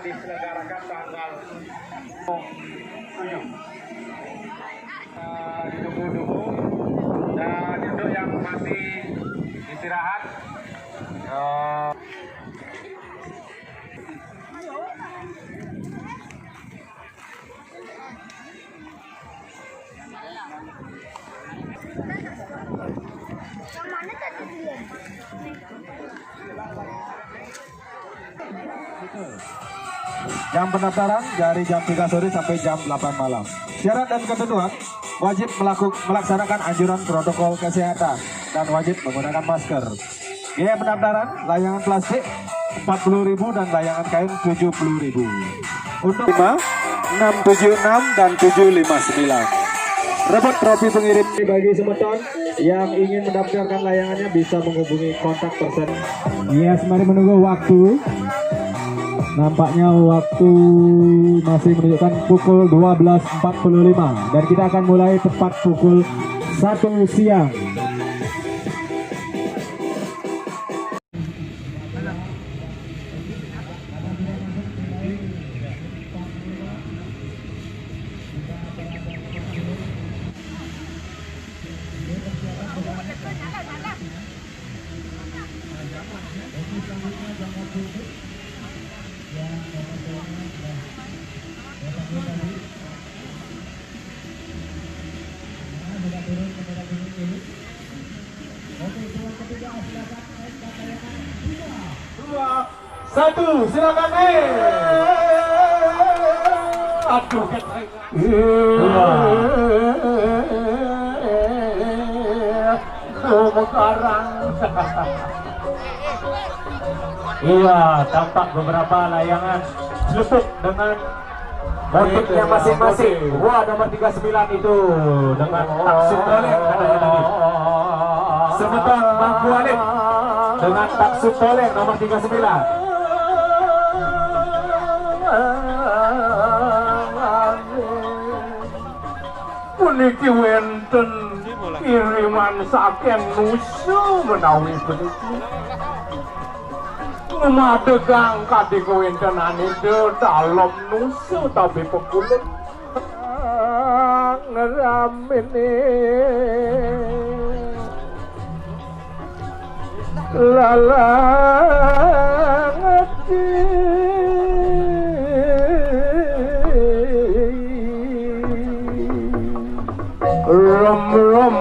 diselenggarakan tanggal 7. Ditunggu dulu, dan untuk yang masih istirahat jam pendaftaran dari jam 3 sore sampai jam 8 malam. Syarat dan ketentuan: wajib melaksanakan anjuran protokol kesehatan dan wajib menggunakan masker. Biaya pendaftaran: layangan plastik 40.000 dan layangan kain 70.000. Untuk 5, 676 dan 759. Rebut trofi pengirim. Bagi semeton yang ingin mendaftarkan layangannya bisa menghubungi kontak person. Yes, mari menunggu waktu. Nampaknya waktu masih menunjukkan pukul 12.45 dan kita akan mulai tepat pukul 1 siang. Satu, silakan nih. Aduh, sekarang. Iya, tampak beberapa layangan selupuk dengan motifnya masing-masing. Wah, nomor 39 itu dengan taksub toleh katanya tadi. Semeton Mangku Alif dengan taksub toleh nomor 39. Puniki wenten kiriman saking Nusa menawi puniki. Madegang kadek wenten anide dalem Nusa tapi pekulit ngeramene lalangati rom-rom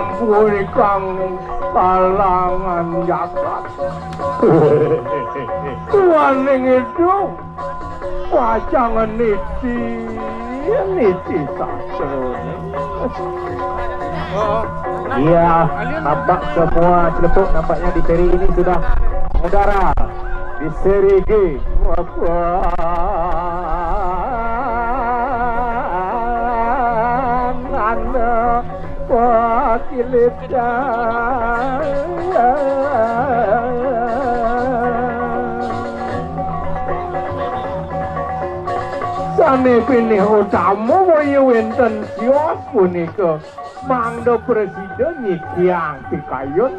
kang palangan jagat tuaning itu wajangan niti sastra. Iya, tampak semua celepuk nampaknya di seri ini sudah mengudara di seri G. Sane pilih utama waya wenten sios punika mangda presiden nyikiang pikayun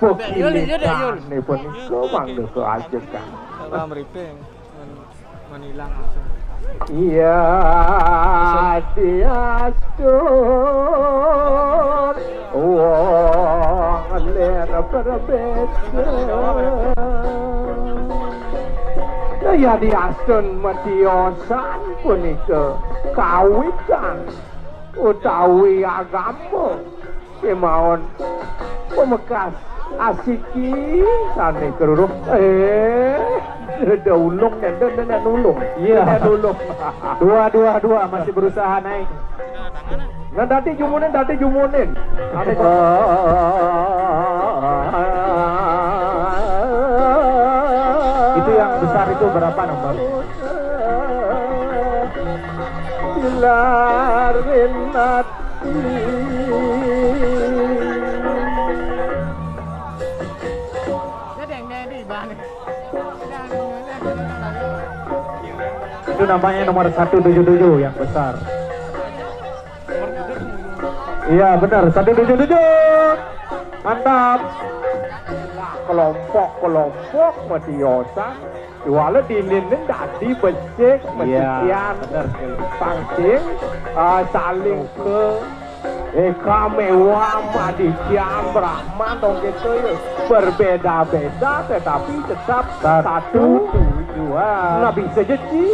pekilitan ne punika mangda keajekan dalam ripeng menilang langsung. Iya diastur wong lera perbeda ya diastur matiosan punika kawitan utawi agama kemawon pemekas asiki sane keruruh ulung dan ulung. Iya, ulung. dua masih berusaha naik. Nah, dati jumunin. Itu yang besar itu berapa nomor? Dilarinati itu namanya nomor 177 yang besar. Iya benar, 177. Mantap. kelompok matiosan jualan dinin dadi becek mecian pancing saling ke eka mewah madician Brahman dong gitu berbeda-beda tetapi tetap satu tujuan nggak bisa jadi.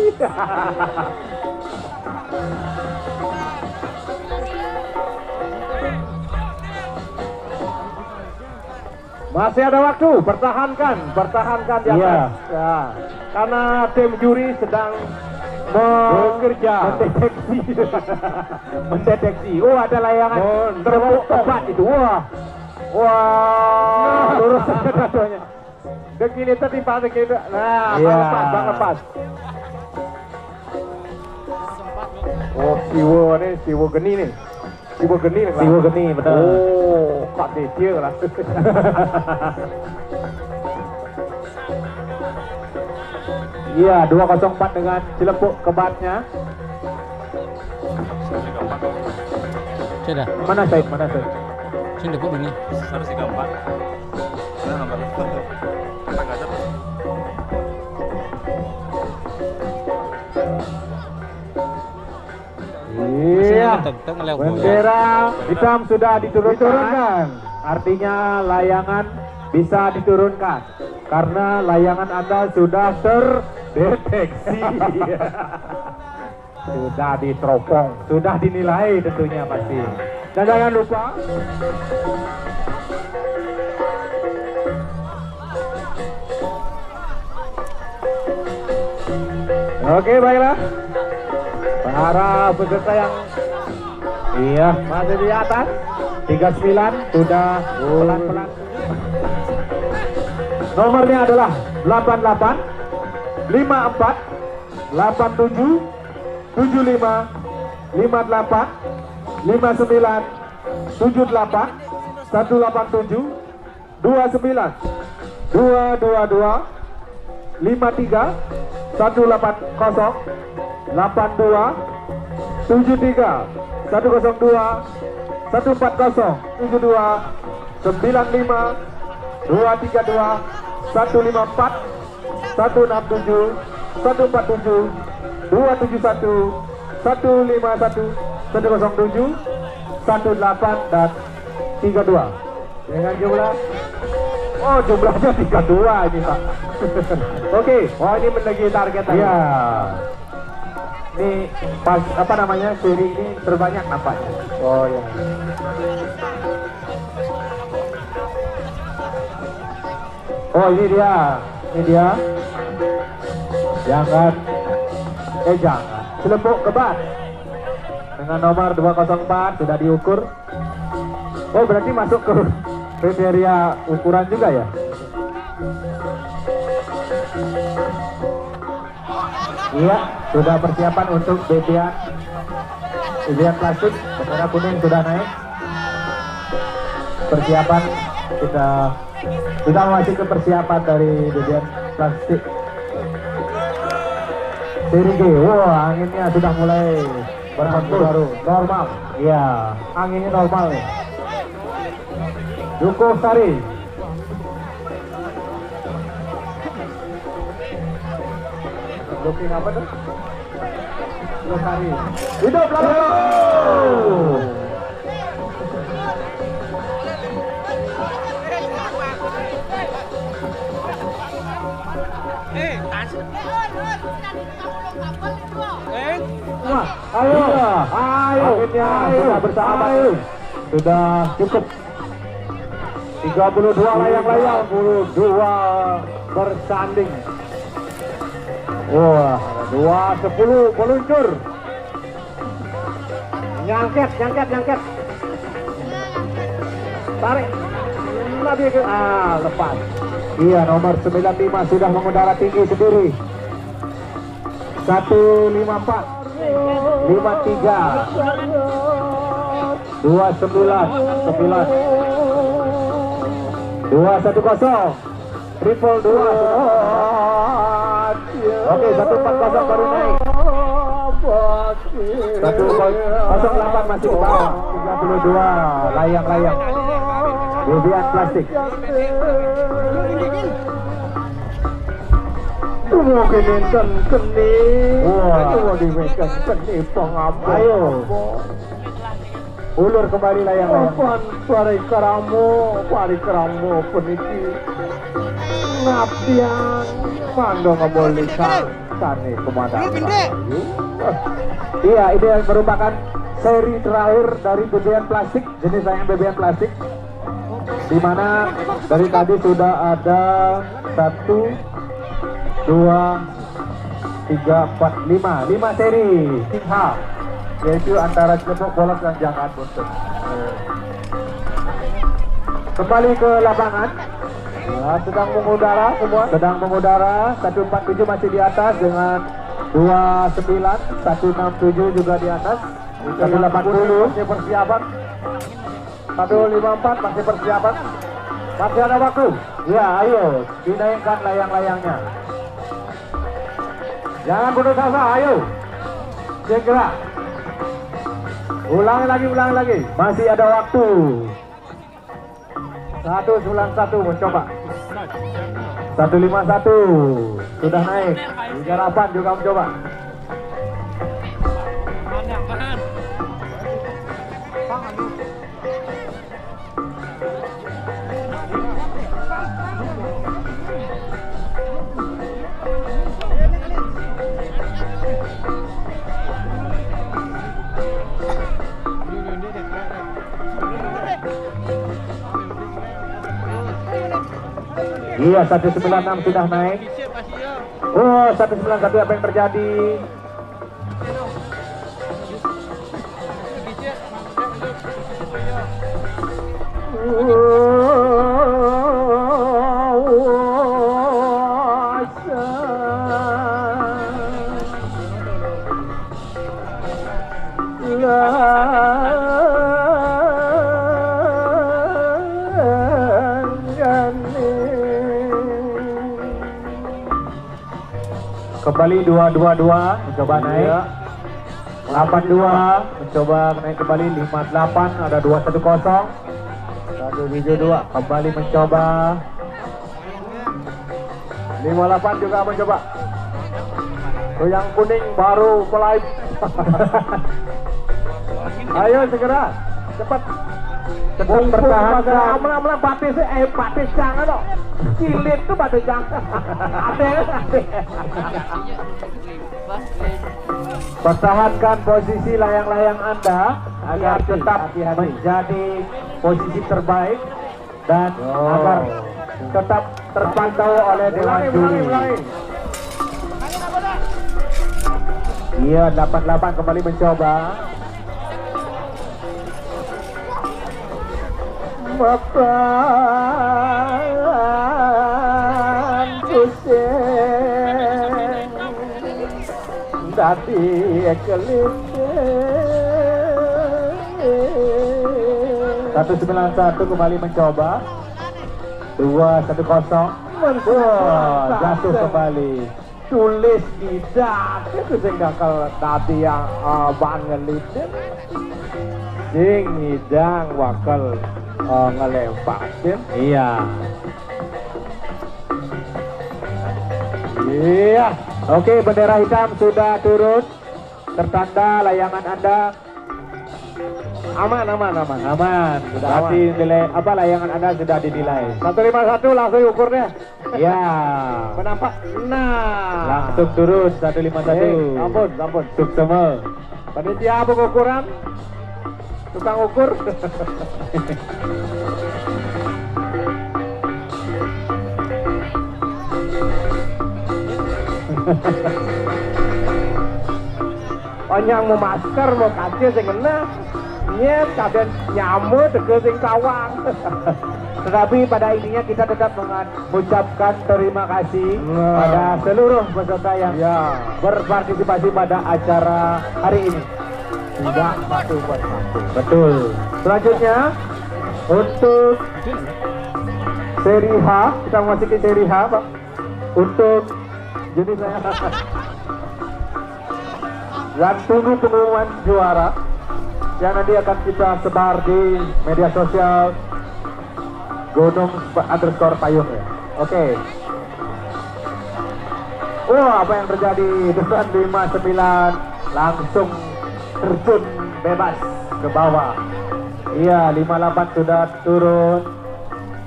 Masih ada waktu, pertahankan di atas. Iya. Ya, karena tim juri sedang bekerja, mendeteksi. Oh, ada layangan terlalu tepat itu. Wah, lurus katanya. Begini tadi Pak, begini. Nah, bang lepas. Oh, siwo geni nih. Siwo geni, betul. Oh, Pak Decia lah. Iya, 204 dengan Cilepuk kebatnya. Sudah. Mana Said? Sini dulu nih. 134. Mana nomor? Apa enggak terus? Iya. Bendera hitam sudah diturunkan. Artinya layangan bisa diturunkan karena layangan Anda sudah terdeteksi. Sudah diteropong, sudah dinilai tentunya pasti. Dan jangan lupa oke, baiklah. Para peserta yang masih di atas 39 sudah pelan-pelan. Nomornya adalah 88 54 87 75 58 59 78 187 29 222 53 180 82 73 102 140 72 95 232 154 167 147 271 151 107 18 dan 32 dengan jumlah jumlahnya 32 ini Pak. Oke, ini menegi target ya. Ini pas seri ini terbanyak nampaknya. Oh ya. Oh ini dia. Jangan. Cilepuk kebat dengan nomor 204 sudah diukur. Oh berarti masuk ke kriteria ukuran juga ya. Iya, sudah persiapan untuk bebian plastik. Bendera kuning sudah naik. Persiapan kita masih ke persiapan dari bebian plastik. Seri G, anginnya sudah mulai berhembus baru, normal. Iya, anginnya normal nih. Dukuh Sari. Looking apa tuh? Dukuh Sari. Hidup lalu. Ayo, akhirnya sudah bersahabat, sudah cukup. 32 layang-layang, 22 bersanding. Wah, 210 meluncur. Nyangket. Tarik. Lepas. Iya, nomor 95 sudah mengudara tinggi sendiri. 154 53 29 210 triple 2. Oke, 140 baru naik. 108 masih ke bawah. 32 layang-layang. Bebean plastik. Tunggu keninten keni. Wah, tunggu dimekan keni pengam. Ayo. Ulur kembali layang-layang. Parikaramu peniki. Ngapian. Mando ngeboli kane kemana? Iya, ini yang merupakan seri terakhir dari bebean plastik, jenis layang bebean plastik. Di mana dari tadi sudah ada 1, 2, 3, 4, 5 seri H, yaitu antara cepuk, bolak dan jangan buntut. Kembali ke lapangan. Ya, sedang mengudara semua. Sedang mengudara. 147 masih di atas dengan 29, 167 juga di atas. 180 masih persiapan. 154 masih persiapan. Masih ada waktu. Ya, ayo dinaikkan layang-layangnya. Jangan putus asa, ayo. Segera. Ulangi lagi. Masih ada waktu. 191 mencoba. 151 sudah naik. 38 juga mencoba. Iya, 196 sudah naik. Oh, 191 apa yang terjadi? Kembali 222 mencoba naik. 82 mencoba naik kembali. 58 ada 210. 172 kembali mencoba. 58 juga mencoba. Oh, yang kuning baru mulai. Ayo segera cepat. Cepat bertahan. Aman batis batis jangan dong. Kilit tuh batis jangan. Ade. Pertahankan posisi layang-layang Anda agar tetap menjadi posisi terbaik dan agar tetap terpantau oleh dewan juri. Iya, 88 kembali mencoba. Mapan pusing dadi kelit 191 kembali mencoba. 210 jatuh kembali. Tulis tidak itu sehingga kalau tadi yang bangelit sing hidang wakal ngelempatin. Iya. Iya. Oke, bendera hitam sudah turun. Tertanda layangan Anda aman. Sudah aman. Nilai apa layangan Anda sudah dinilai. 151 langsung ukurnya. Ya. Menampak. Nah. Langsung turun 151. Ampun. Suksema. Panitia pengukuran. Tukang ukur. Yang mau masker mau kaca sing kena nyet kadang nyamuk deket sing kawang. Tetapi pada intinya kita tetap mengucapkan terima kasih pada seluruh peserta yang berpartisipasi pada acara hari ini. Tidak satu persatu. Betul. Selanjutnya untuk seri H, kita memasuki seri H, Pak. Untuk jenis saya dan tunggu pengumuman juara yang nanti akan kita sebar di media sosial Gunung underscore payung ya. Oke. Wah, apa yang terjadi? Depan 59 langsung terjun bebas ke bawah. Iya, 58 sudah turun.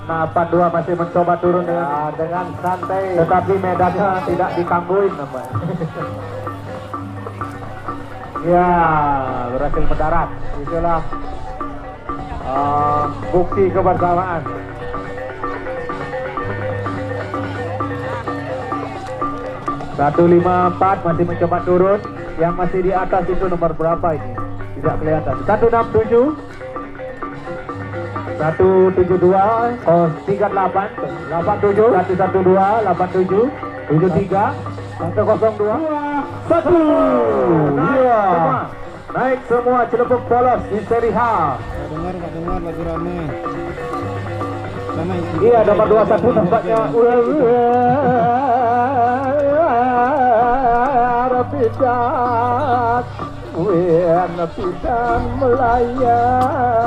82 masih mencoba turun dengan santai, tetapi medannya tidak ditangguhin namanya. Ya, berhasil mendarat. Itulah bukti kebersamaan. Satu 54 masih mencoba turun. Yang masih di atas itu nomor berapa ini? Tidak kelihatan. 167 172 38 87 112 87 73 102 1. Iya. Naik semua Cilepuk polos di seri H. Gak dengar lagi rame. Iya, nomor 21 tampaknya Rapidat Rapidan melayang.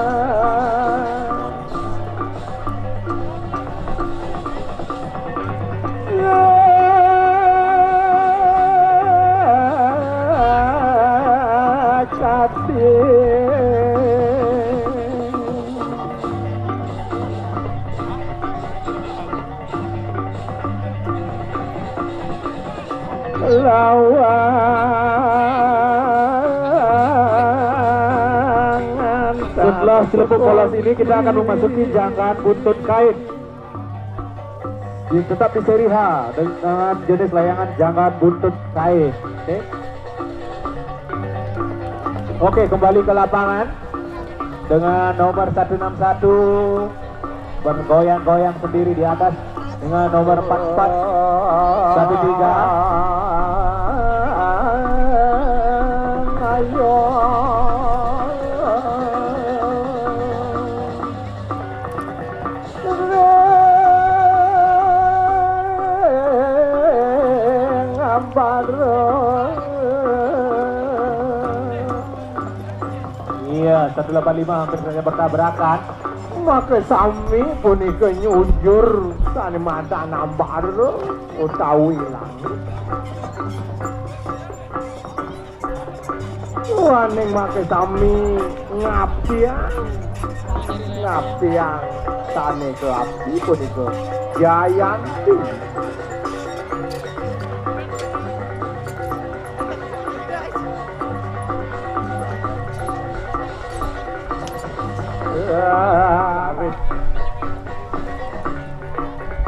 Setelah Cilepuk polos ini kita akan memasuki jangkaan buntut kain. Tetap di seri H dengan jenis layangan jangkaan buntut kain. Oke, kembali ke lapangan dengan nomor 161 bergoyang-goyang sendiri di atas dengan nomor 44 13. Ayo. Iya, 185 hampir saja bertabrakan. Maka sami punika nyujur sane mata nambar utawi langit. Waning make sami ngapiang sane ke api punika Jayanti.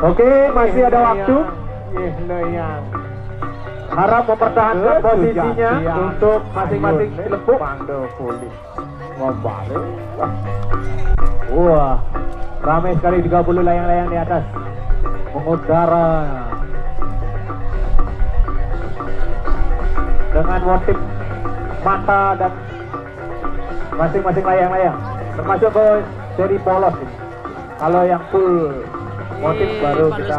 Oke, masih ada waktu. Harap mempertahankan posisinya untuk masing-masing Cilepuk. Wah, ramai sekali 30 layang-layang di atas mengudara dengan motif mata dan masing-masing layang-layang, termasuk ke seri polos ini. Kalau yang full motif baru kita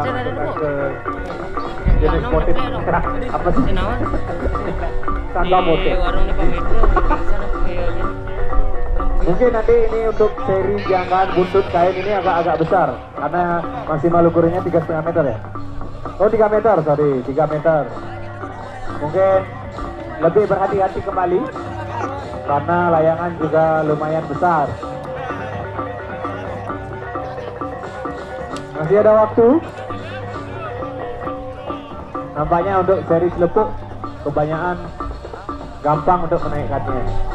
ke jenis motif apa sih? Tanpa motif. Mungkin nanti ini untuk seri jangkaan buntut kain ini agak-agak besar karena maksimal ukurannya 3,5 meter ya. Oh 3 meter, sorry 3 meter. Mungkin lebih berhati-hati kembali karena layangan juga lumayan besar. Masih ada waktu. Nampaknya untuk seri Cilepuk kebanyakan gampang untuk menaikkannya.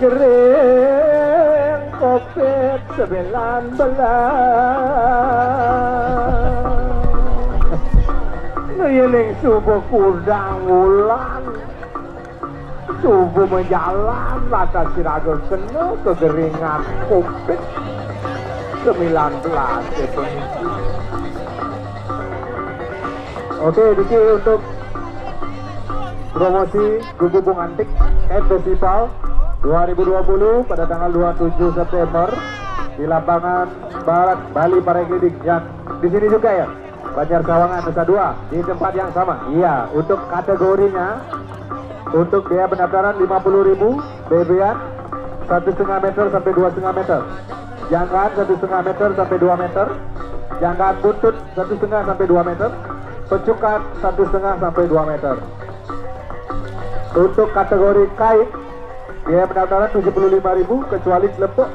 Gering COVID-19 Ngiling subuh kudang ulan subuh menjalan lata siraga kena kegeringan COVID-19 itu. Oke, Diki untuk promosi Gububung Antik End Festival 2020 pada tanggal 27 September di lapangan Barat Bali Parangtritis yang di sini juga ya, Banjar Sawangan Nusa Dua, di tempat yang sama. Iya, untuk kategorinya untuk biaya pendaftaran 50.000, bebean 1,5 meter sampai 2,5 meter, jangkaan 1,5 meter sampai 2 meter, jangkaan buntut 1,5 sampai 2 meter, pecukan 1,5 sampai 2 meter. Untuk kategori kain biaya pendaftaran 75.000 kecuali lepuk,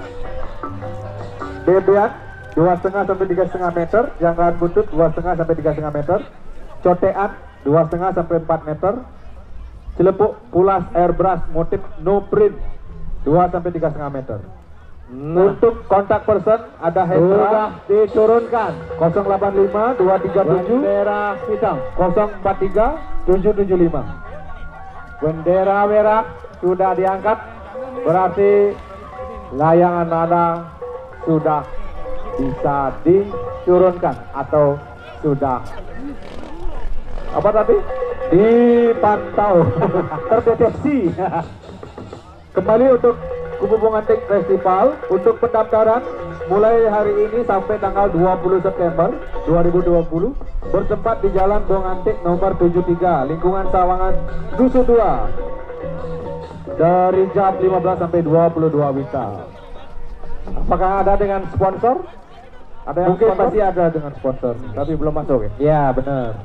bebean 2,5 sampai 3,5 meter, jangkaan buntut 2,5 sampai 3,5 meter, cotean 2,5 sampai 4 meter, celepuk pulas airbrush motif no print 2 sampai 3,5 meter. Untuk kontak person ada Hendra diturunkan 085 237 bendera hitam 043 775. Bendera merah sudah diangkat, berarti layangan nada sudah bisa diturunkan atau sudah apa tadi? Dipantau, terdeteksi. Kembali untuk Gububung Antik Festival untuk pendaftaran mulai hari ini sampai tanggal 20 September 2020 bertempat di Jalan Bong Antik nomor 73 lingkungan Sawangan Nusa Dua dari jam 15 sampai 22 WITA. Apakah ada dengan sponsor? Ada yang mungkin sponsor? Pasti ada dengan sponsor, tapi belum masuk ya? Ya benar.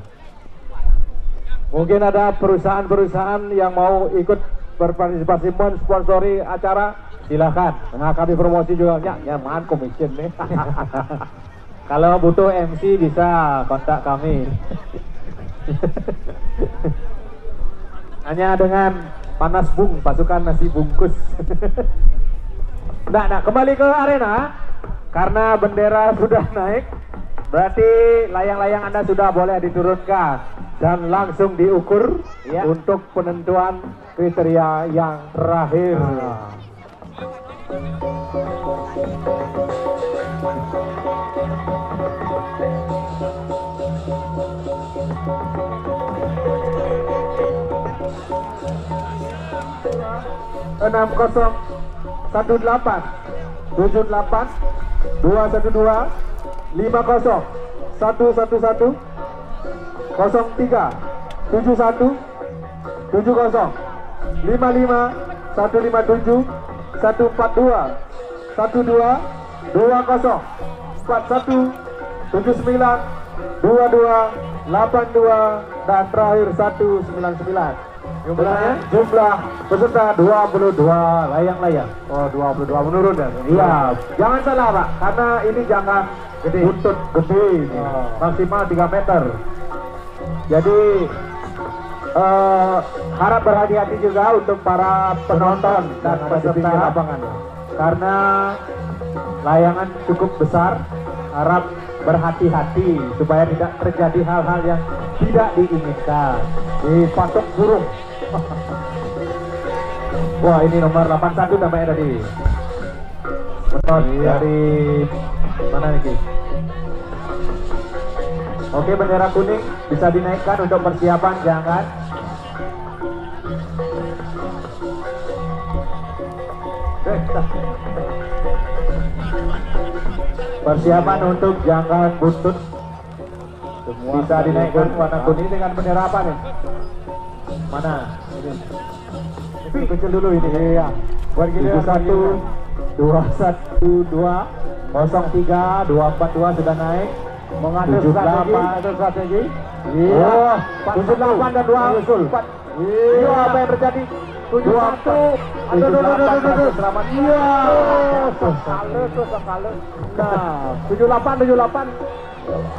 Mungkin ada perusahaan-perusahaan yang mau ikut berpartisipasi mensponsori acara, silakan. Nah, kami promosi juga ya man commission nih. Kalau butuh MC bisa kontak kami. Hanya dengan panas bung, pasukan nasi bungkus. Nah, kembali ke arena karena bendera sudah naik, berarti layang-layang Anda sudah boleh diturunkan dan langsung diukur ya, untuk penentuan kriteria yang terakhir. Enam kosong 18 78 212 50 111 03 71 70 55 157 142 12 20 41 79 22 82 dan terakhir 199. Jumlah peserta 22 layang-layang. Oh, 22 menurun ya? Iya, jangan salah Pak, karena ini jangan gede, buntut gede, maksimal 3 meter. Jadi harap berhati-hati juga untuk para penonton dan peserta lapangan, karena layangan cukup besar. Harap berhati-hati supaya tidak terjadi hal-hal yang tidak diinginkan. Dipatok burung. Wah, ini nomor 81 namanya tadi. Betul, dari mana nih? Oke, bendera kuning bisa dinaikkan untuk persiapan, jangan. Persiapan untuk jangkaan buntut semua bisa dinaikkan warna kuning dengan bendera apa nih? Mana? Ini kecil dulu ini. Iya. Buat gini 1 212 03 242 sudah naik. Mengatur strategi. Iya. 78 dan 24. Iya, apa yang terjadi? 71. Aduh. Selamat. Iya. Sekali. Nah, 78.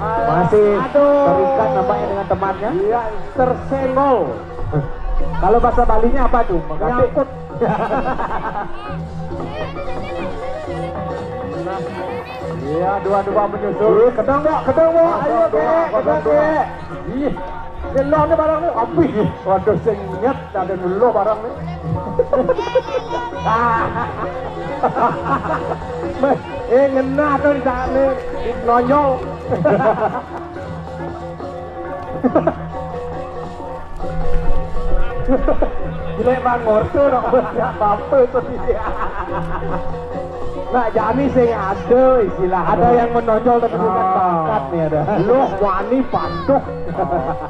Masih terikat nampaknya dengan temannya. Iya, tersenggol. Kalau bahasa Balinya apa tuh? Nyangkut. Iya, 22 menyusul. Kedang, ayo kek. Ih, ngelong nih barang nih. Api. Waduh, senyet ada dulu barang nih. Ngena tuh di sana nonyol. Jelek banget tuh dong apa itu dia. Nah jadi sing ada istilah ada yang menonjol tapi bukan bakat nih ada. Loh wani panduk.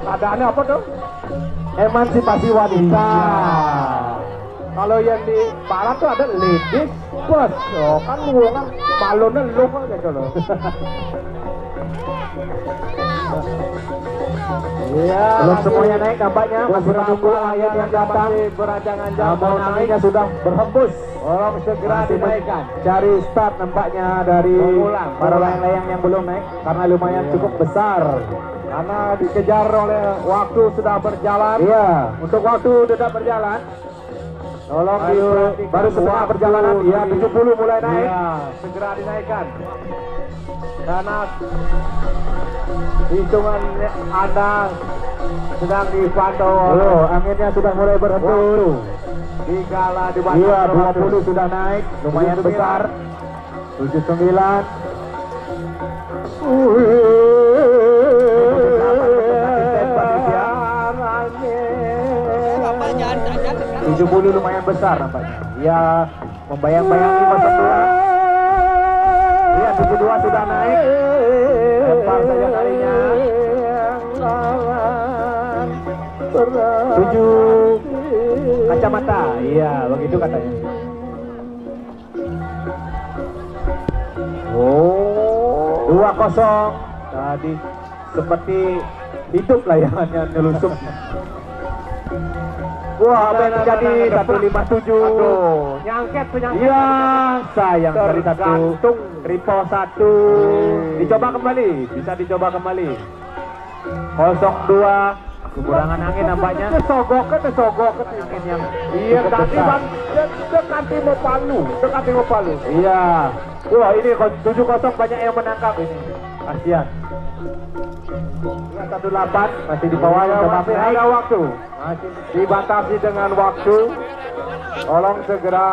Adaannya apa tuh? Emansipasi wanita. Kalau yang di barat tuh ada ladies first. Oh kan kan balonnya lu kan gitu loh. Iya, belum semuanya naik nampaknya. Masih menunggu ayat yang datang. Namun anginnya sudah berhembus. Tolong segera dinaikkan. Cari start nampaknya dari para layang-layang yang belum naik karena lumayan cukup besar. Karena dikejar oleh waktu sudah berjalan. Iya, untuk waktu sudah berjalan. Tolong baru setengah perjalanan. Iya, 70 mulai naik. Iya, segera dinaikkan. Karena hitungan Anda sedang dipantau. Oh, anginnya sudah mulai berhenti. Dikala di bawah. Iya, 20 sudah naik, lumayan besar. 79. Bapak jangan 70 lumayan besar nampaknya. Ya, membayang-bayangi masa tua. Iya, 72 sudah naik. Lempar saja kalinya. 7 kacamata. Iya, begitu katanya. Oh, 2-0. Tadi seperti hidup layangannya nyelusup. Wah, apa yang terjadi? 157. Aduh, nyangket penyangket. Iya, sayang dari satu. Ripo 1. Dicoba kembali, bisa dicoba kembali. 02. Kekurangan angin nampaknya. Sogok angin yang iya tadi bang, dekati mau palu. Iya. Wah ini 7-0 banyak yang menangkap ini. Kasihan. 18 masih di bawah tetapi ada waktu. Masih dibatasi dengan waktu. Tolong segera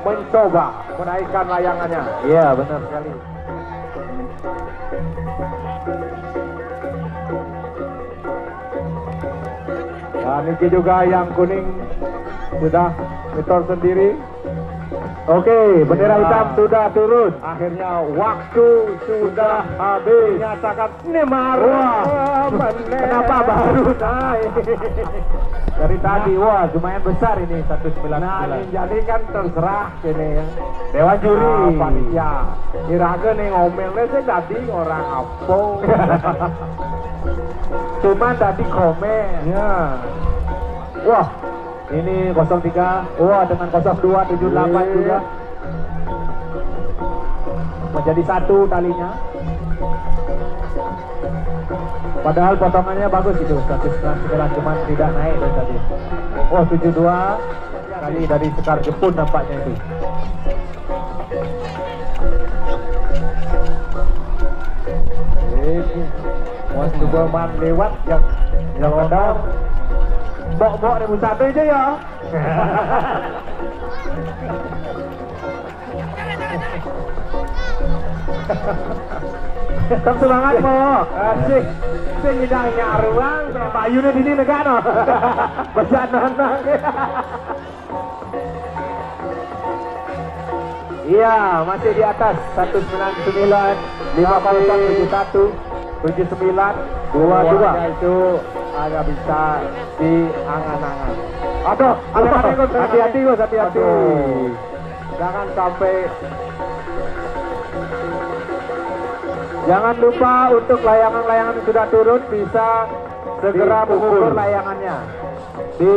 mencoba menaikkan layangannya. Iya benar sekali. Dan ini juga yang kuning sudah setor sendiri. Oke, bendera hitam sudah turun. Akhirnya waktu sudah habis. Nyatakan Neymar. Wah, kenapa baru naik? Dari tadi, wah lumayan besar ini 199. Nah, ini jadi kan terserah ini ya. Dewan juri. Panitia. Kira-kira nih ngomelnya sih tadi orang apa? Cuma tadi komen. Ya. Wah. Ini 03, wah dengan 0278 juga menjadi 1 talinya. Padahal potongannya bagus itu 199 cuma tidak naik dari tadi. Oh 72 kali dari Sekar Jepun nampaknya itu. Ini Mas Superman lewat yang ada. Bok-bok 2001 aja ya. Tetap semangat mo. Asik. Sing ngidang nyaruang bayune di sini negano. Besanang. Iya, masih di atas 199 5071 79 22 itu agak bisa di angan-angan. Aduh, hati-hati Gus, hati-hati. Jangan sampai. Jangan lupa untuk layangan-layangan yang sudah turun bisa segera mengukur layangannya. Di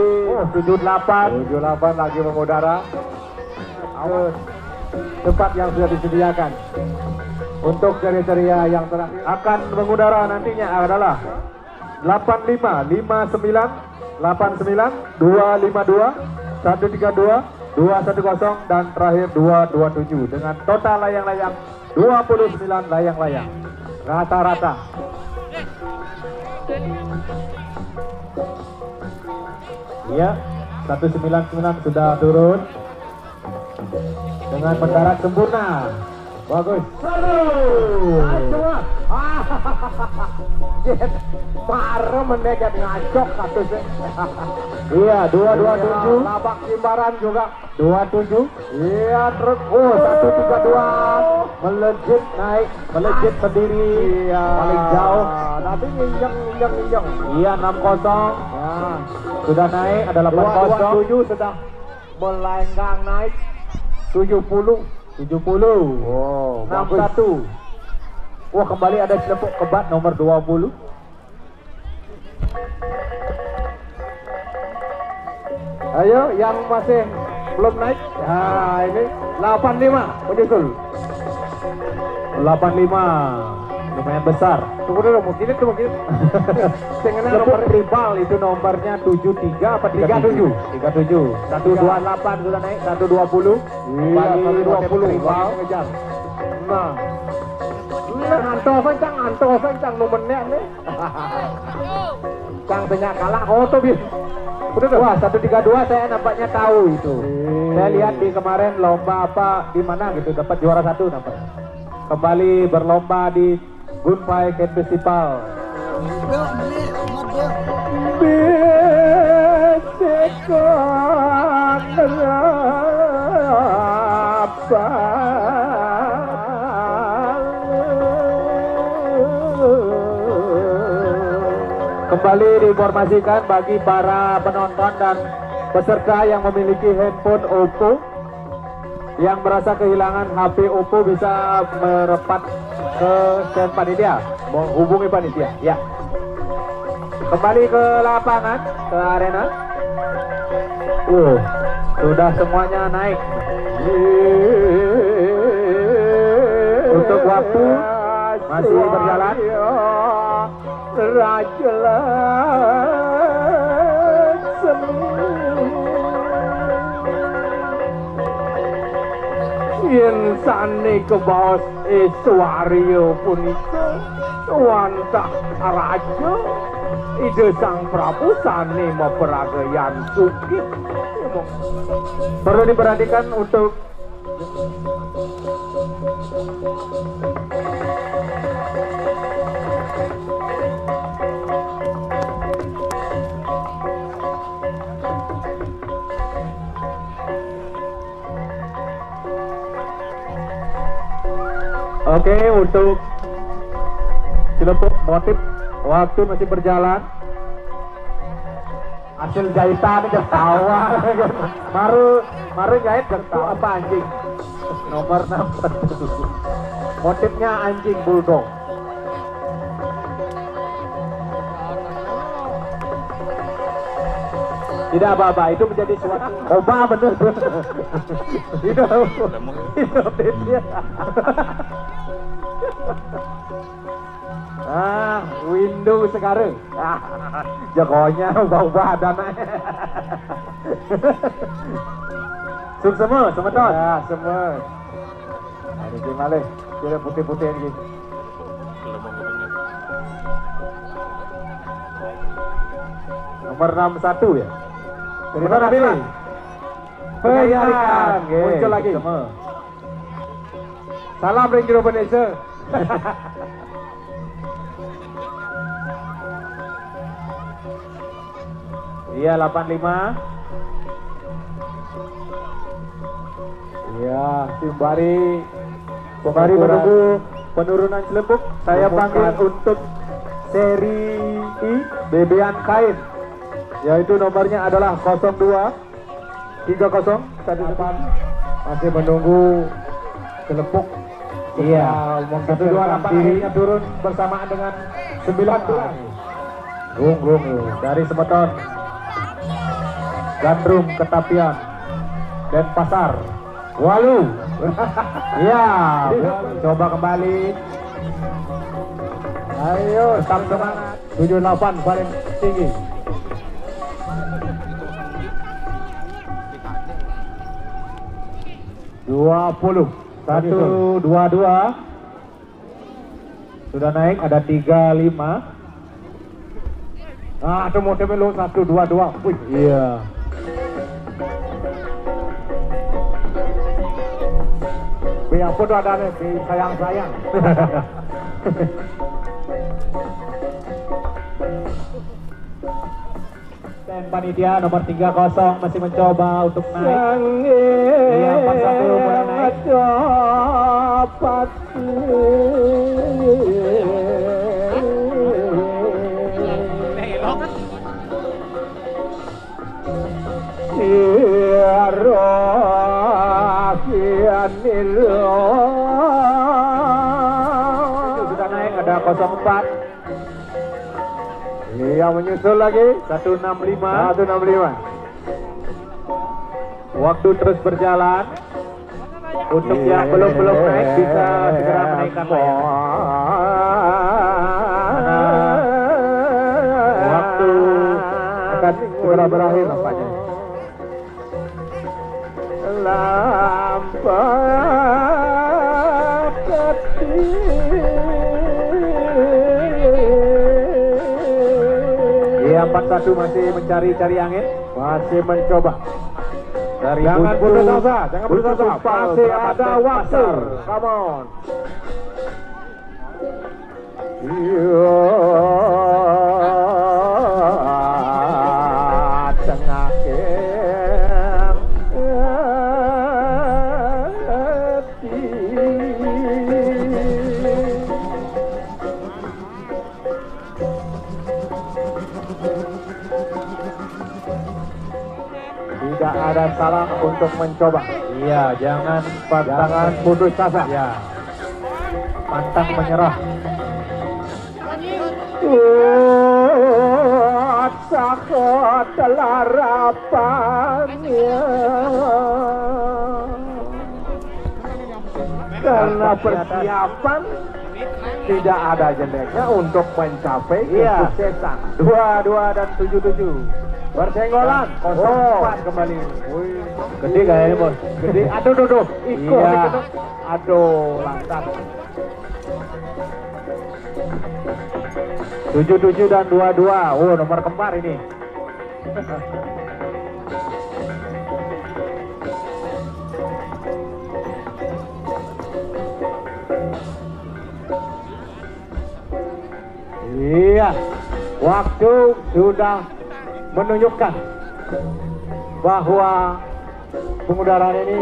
78 lagi mengudara. Awas tempat yang sudah disediakan. Untuk seri-seria yang terakhir akan mengudara nantinya adalah 85, 59, 89, 252, 132, 210 dan terakhir 227 dengan total layang-layang 29 layang-layang rata-rata. Iya, 199 sudah turun dengan mendarat sempurna. Bagus. Aduh. Jet marah mendekat ngacok katusnya. Iya, 227. Labak Simbaran juga 27. iya terus 132. Melejit naik, melejit berdiri. iya Paling jauh. tapi nginjeng. Iya, 60. Ya, Sudah naik, ada 80. 227 sudah melenggang naik 70. 70. Oh, 61. Wah, kembali ada celepuk kebat nomor 20. Ayo yang masih belum naik. Nah, ini 85 menyusul. 85. Lumayan besar. Tunggu dulu, mungkin. Sengennya Celepuk nomor tribal itu nomornya 73 apa 37? 37. 128 sudah naik, 120. Iya, Kembali 20 tribal. ngejar. Nah, anto cang nomornya nih. Cang banyak kalah auto bis. Wah, 132 saya nampaknya tahu itu. Saya lihat di kemarin lomba apa di mana gitu dapat juara 1 nampak. Kembali berlomba di Gunpai Cat Festival. Kembali diinformasikan bagi para penonton dan peserta yang memiliki handphone Oppo yang merasa kehilangan HP Oppo bisa merapat ke stand panitia, menghubungi panitia. Ya. Kembali ke lapangan, ke arena. Sudah semuanya naik. Untuk waktu masih berjalan. Yen sane kebos Iswario punika wantah raja ide sang Prabu sane meperagayan sukit. Perlu diperhatikan untuk Oke, untuk celepuk motif waktu masih berjalan. Hasil jahitan aja tawa. Maru jahit bentuk apa anjing? Nomor 6. Motifnya anjing bulldog. Tidak apa-apa, itu menjadi suatu oba bener. Hidup dia. Windows sekarang. Jagonya ubah-ubah dana. Suk semua, semeton. Ya, semua. Ini gimana? Kira putih-putih ini. Nomor 61 ya. Benar pilih. Penarikan Muncul lagi. Semua. Salam Ring Indonesia. Iya 85. Iya, Simbari menunggu penurunan celepuk. Saya panggil untuk seri I bebean kain, yaitu nomornya adalah 02 30 18. Masih menunggu celepuk. Iya, 128 akhirnya turun bersamaan dengan 19. Gung dari Semeton, Gandrung, Ketapian, dan Pasar. Walu. Iya, coba kembali. Ayo, tetap semangat. 78 paling tinggi. Satu, dua. Sudah naik, ada 35. Ada motifnya lo 122. Wih, Iya. biar pun ada nih, sayang-sayang. Asisten panitia nomor 30 masih mencoba untuk naik. Iya, 41 mulai naik. Sudah naik, ada 04. Iya, menyusul lagi 165. 165. Waktu terus berjalan. Untuk yang belum naik bisa segera menaikkan layar. Waktu akan segera berakhir nampaknya. Iya, 41 masih mencari-cari angin, Masih mencoba. dari Jangan buntu- putus asa, jangan putus asa. buntu Kupal, Masih Kabupaten ada waktu. Pasar. Come on. Tidak ada salah untuk mencoba. Iya, jangan Jangan putus asa. Ya, pantang menyerah. Sakot harapannya karena persiapan tidak ada jeleknya untuk mencapai Iya. kesuksesan. 22 dan 77. Bersenggolan 04 kembali. Wih, Gede kayaknya, Bos. gede. Aduh, aduh, Iko Iya. dikena. Aduh, lantas. 77 dan 22. Oh, nomor kembar ini. Iya, waktu sudah menunjukkan bahwa pengudaraan ini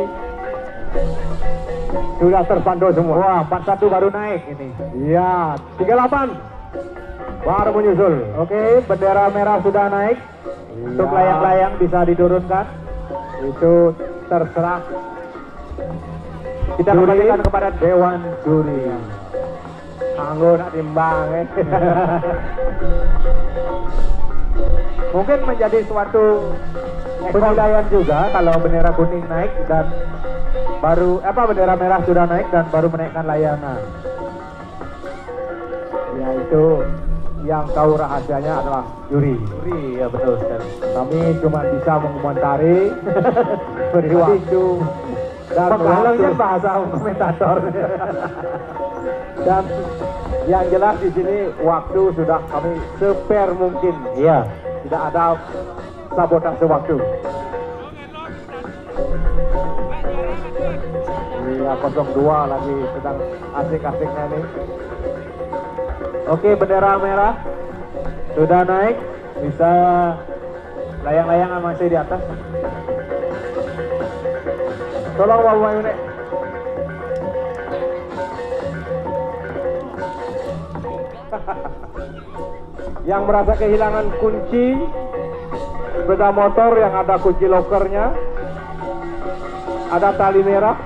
sudah terpantau semua. Wah, 41 baru naik ini. Iya, 38 baru menyusul. Oke, bendera merah sudah naik. Untuk Iya. layang-layang bisa diturunkan. Itu terserah Kita Juri. kembalikan kepada Dewan Juri. anggo nak timbang. Mungkin menjadi suatu penilaian juga kalau bendera kuning naik dan baru bendera merah sudah naik dan baru menaikkan layangan. Ya, itu yang tahu rahasianya adalah juri. Juri, ya betul sekali. Kami cuma bisa mengomentari beri waktu dan Penghalangnya waktu. bahasa komentator. Dan yang jelas di sini waktu sudah kami spare mungkin. Iya. Tidak ada sabotase waktu. Iya, 02 lagi sedang asik-asiknya ini. Oke, bendera merah sudah naik, bisa layang-layangan masih di atas. Tolong Bapak Yune. Yang merasa kehilangan kunci sepeda motor yang ada kunci lokernya, ada tali merah,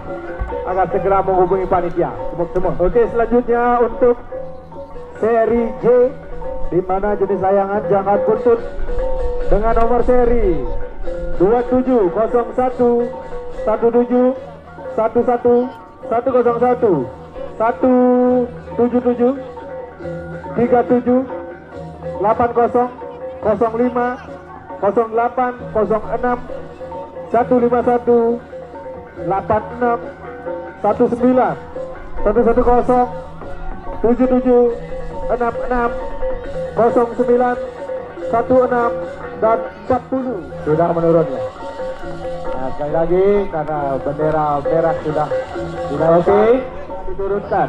agar segera menghubungi panitia. Semua. Oke, selanjutnya untuk seri J, di mana jenis layangan jangan buntut dengan nomor seri 2701 17 11 101 177 37 80 05 08 06 151 86 19 110 77 66 09 16 dan 40 Sudah menurun ya. Nah, sekali lagi karena bendera merah sudah Oke, diturunkan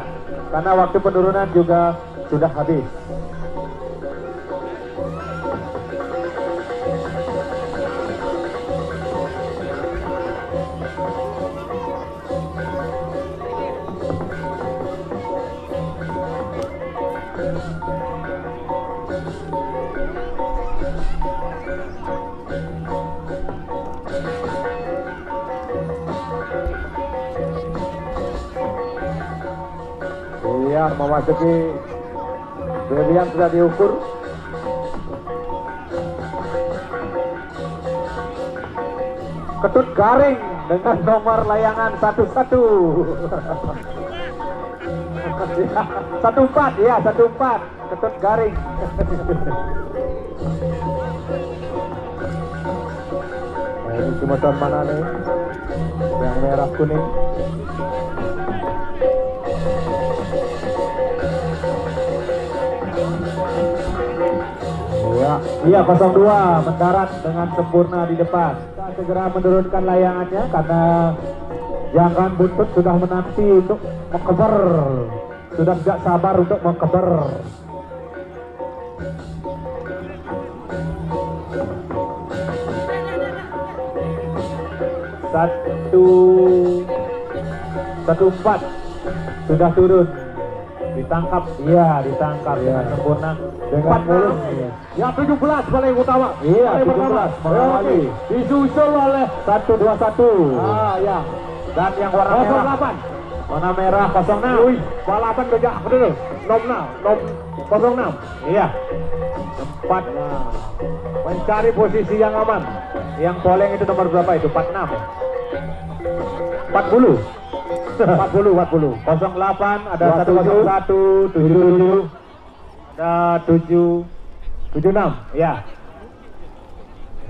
karena waktu penurunan juga sudah habis. sudah memasuki Berian sudah diukur. Ketut garing dengan nomor layangan 11. 14 ya, 14 ketut garing. Nah, ini cuma tahun mana nih? Yang merah kuning. Ya, iya 02 mendarat dengan sempurna di depan. Kita segera menurunkan layangannya karena jangan buntut sudah menanti untuk mengkeber. Sudah tidak sabar untuk mengkeber. Satu empat sudah turun, ditangkap, iya ditangkap dengan sempurna dengan mulus. Ya 17 paling utama, iya 17 mengawali, disusul oleh 121. Ah ya, dan yang warna merah 08. Warna merah 06. Wih, balapan bejak betul. Nom 06. Iya. 4. Mencari posisi yang aman. Yang poleng itu nomor berapa itu? 46. 40. 08 ada 101, 77, ada 76, ya.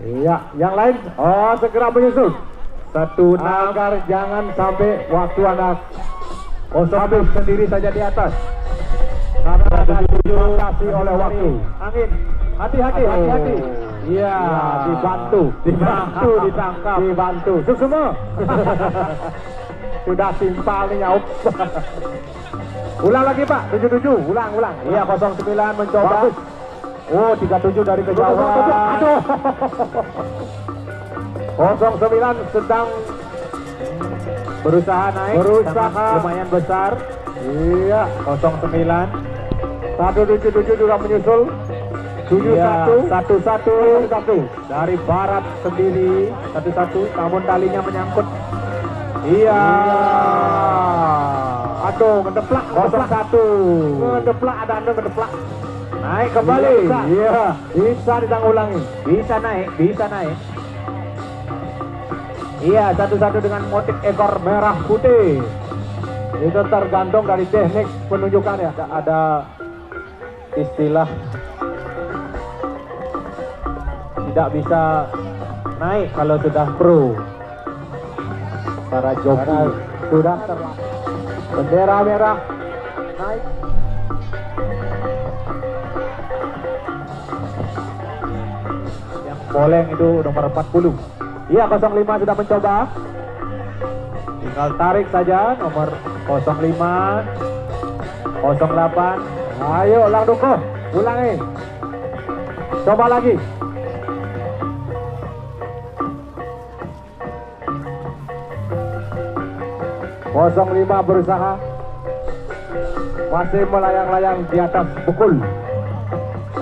Iya, yang lain segera menyusul. 16 agar jangan sampai waktu Anda habis sendiri saja di atas. Karena ada dibatasi oleh waktu. Angin, hati-hati. Iya, dibantu, ditangkap, dibantu. Suk semua. Sudah simpal nih nyaup. Ulang lagi Pak, 77, ulang. Iya 09 mencoba. Bagus. Oh 37 dari kejauhan. Aduh. 09 sedang berusaha naik, lumayan besar. Iya 09. 177 juga menyusul. 71 dari barat sendiri 11, namun talinya menyangkut. Iya. Aduh, ngedeplak 01. Ngedeplak, ada anda ngedeplak. Naik kembali. Iya. Bisa ditanggulangi. Bisa naik. Iya, 11 dengan motif ekor merah putih. Itu tergantung dari teknik penunjukannya. Ada istilah tidak bisa naik kalau sudah pro. Para joki sudah terlatih. Bendera merah naik. Yang poleng itu nomor 40. Iya 05 sudah mencoba. Tinggal tarik saja nomor 05, 08. Ayo Lang Duko, ulangi. Coba lagi. 05 berusaha masih melayang-layang di atas pukul.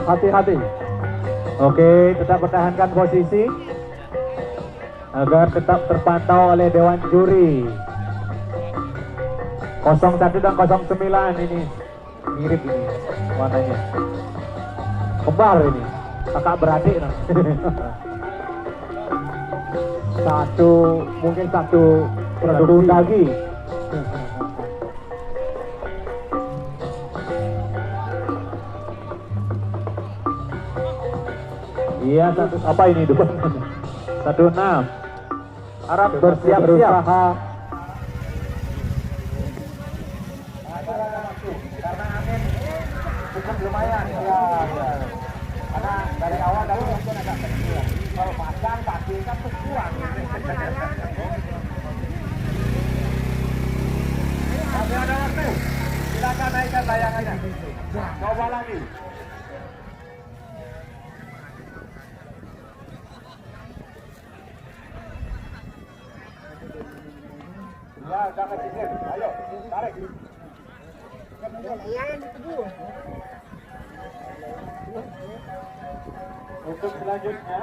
Hati-hati. Oke, tetap pertahankan posisi agar tetap terpantau oleh Dewan Juri. 01 dan 09 ini mirip ini warnanya. Kembar ini, kakak beradik. Mungkin satu produk daging. Iya, apa ini depan? 16. Arab bersiap-siap. Karena angin cukup lumayan. Ya. Karena dari awal mungkin agak kecil. Kalau pasang kaki kan tuh kuat. Masih ada waktu. Silakan naikkan layangannya. Coba lagi. Ya, jangan sisir. Ayo, tarik. Untuk selanjutnya